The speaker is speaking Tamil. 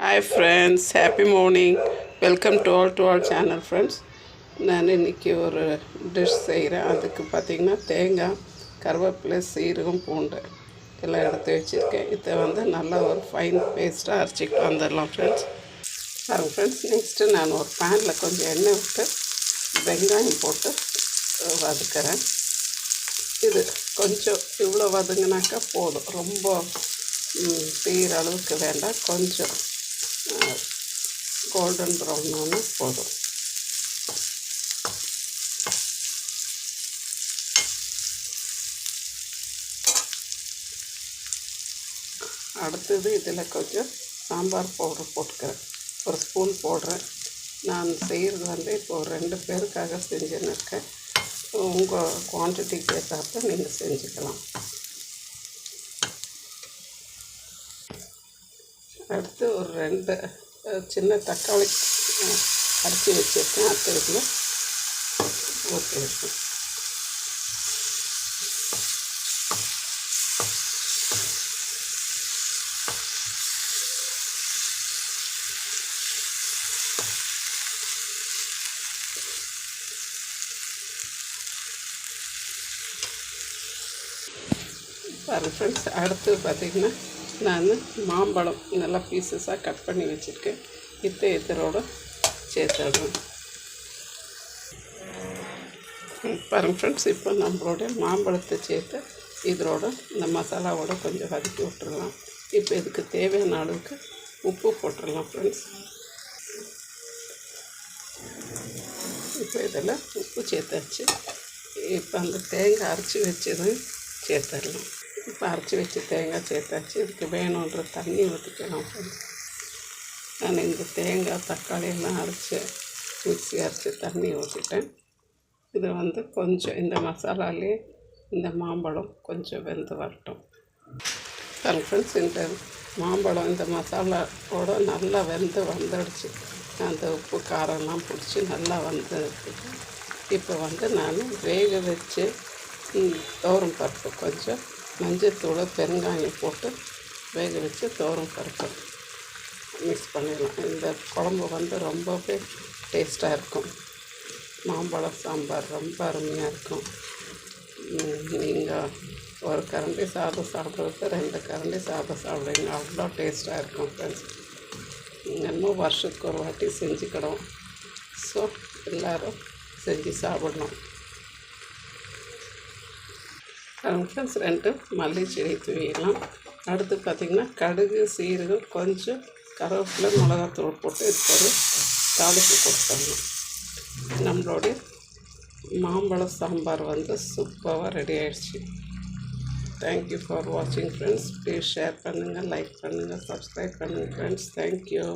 Hi friends, happy morning. Welcome to all channel friends. நான் இன்றைக்கி ஒரு டிஷ் செய்கிறேன். அதுக்கு பார்த்திங்கன்னா தேங்காய், கருவேப்பிலை, சீரகம், பூண்டு எல்லாம் எடுத்து வச்சுருக்கேன். இதை வந்து நல்லா ஒரு ஃபைன் பேஸ்ட்டாக அரைச்சிக்கிட்டு வந்துடலாம் ஃப்ரெண்ட்ஸ். பாருங்கள் ஃப்ரெண்ட்ஸ், நெக்ஸ்ட்டு நான் ஒரு பேனில் கொஞ்சம் எண்ணெய் விட்டு வெங்காயம் போட்டு வதக்கிறேன். இது கொஞ்சம் இவ்வளோ வதங்கினாக்கா போதும், ரொம்ப தீர அளவுக்கு வேண்டாம், கொஞ்சம் கோல்டன் ப்ரௌன் ஆனால் போதும். அடுத்தது இதில் கொஞ்சம் சாம்பார் பவுடர் போட்டுக்கிறேன், ஒரு ஸ்பூன் போடுறேன். நான் செய்கிறது வந்து இப்போது 2 பேருக்காக செஞ்சுன்னு இருக்கேன். உங்கள் குவான்டிட்டிக்கு ஏற்றாப்ப நீங்கள் செஞ்சுக்கலாம். அடுத்து ஒரு 2 சின்ன தக்காளி அரைச்சி வச்சுருக்கேன், அடுத்ததுக்குள்ள ஊற்றிருக்கேன். பாருங்கள் ஃப்ரெண்ட்ஸ், அடுத்து பார்த்திங்கன்னா நான் மாம்பழம் நல்லா பீசஸாக கட் பண்ணி வச்சுருக்கேன். இதரோட சேர்த்துடுறேன். பாருங்கள் ஃப்ரெண்ட்ஸ், இப்போ நம்மளோட மாம்பழத்தை சேர்த்து இதோட இந்த மசாலாவோட கொஞ்சம் வதக்கி விட்டுடலாம். இப்போ இதுக்கு தேவையான அளவுக்கு உப்பு போட்டுடலாம் ஃப்ரெண்ட்ஸ். இப்போ இதில் உப்பு சேர்த்தாச்சு. இப்போ அந்த தேங்காய் அரைச்சி வச்சது சேர்த்துடலாம். இப்போ அரைச்சி வச்சு தேங்காய் சேர்த்தாச்சு. இதுக்கு வேணுன்ற தண்ணி ஊற்றிக்கலாம் ஃப்ரெண்ட்ஸ். நான் இந்த தேங்காய் தக்காளி எல்லாம் அரைச்சி மிக்ஸி அரைச்சி தண்ணி ஊற்றிட்டேன். இது வந்து கொஞ்சம் இந்த மசாலாலே இந்த மாம்பழம் கொஞ்சம் வெந்து வரட்டும். பாருங்கள் ஃப்ரெண்ட்ஸ், இந்த மாம்பழம் இந்த மசாலாவோட நல்லா வெந்து வந்துடுச்சு. அந்த உப்பு காரம்லாம் பிடிச்சி நல்லா வந்து இப்போ வந்து நான் வேக வச்சு துவரம் பருப்பு, கொஞ்சம் மஞ்சத்தூள், பெருங்காயம் போட்டு வேக வச்சு துவரம் பருப்பு மிக்ஸ் பண்ணிடலாம். இந்த குழம்பு வந்து ரொம்பவே டேஸ்ட்டாக இருக்கும். மாம்பழம் சாம்பார் ரொம்ப அருமையாக இருக்கும். நீங்கள் ஒரு கரண்டி சாதம் சாப்பிட்றது 2 கரண்டி சாதம் சாப்பிடுவீங்க, அவ்வளோ டேஸ்ட்டாக இருக்கும் ஃப்ரெண்ட்ஸ். இன்னும் வருஷத்துக்கு ஒரு வாட்டி செஞ்சுக்கிடும். ஸோ எல்லோரும் செஞ்சு சாப்பிடணும். ஃப்ரெண்ட்ஸ், 2 மல்லி செடி தூவிடலாம். அடுத்து பார்த்திங்கன்னா கடுகு, சீரகம், கொஞ்சம் கருவேப்பிலை, மிளகாத்தூள் போட்டு இதுக்கு ஒரு தாளிப்பு கொடுத்துடணும். நம்மளுடைய மாம்பழ சாம்பார் வந்து சூப்பராக ரெடி ஆகிடுச்சு. தேங்க்யூ ஃபார் வாட்சிங் ஃப்ரெண்ட்ஸ். ப்ளீஸ் ஷேர் பண்ணுங்கள், லைக் பண்ணுங்கள், சப்ஸ்கிரைப் பண்ணுங்கள் ஃப்ரெண்ட்ஸ். தேங்க்யூ.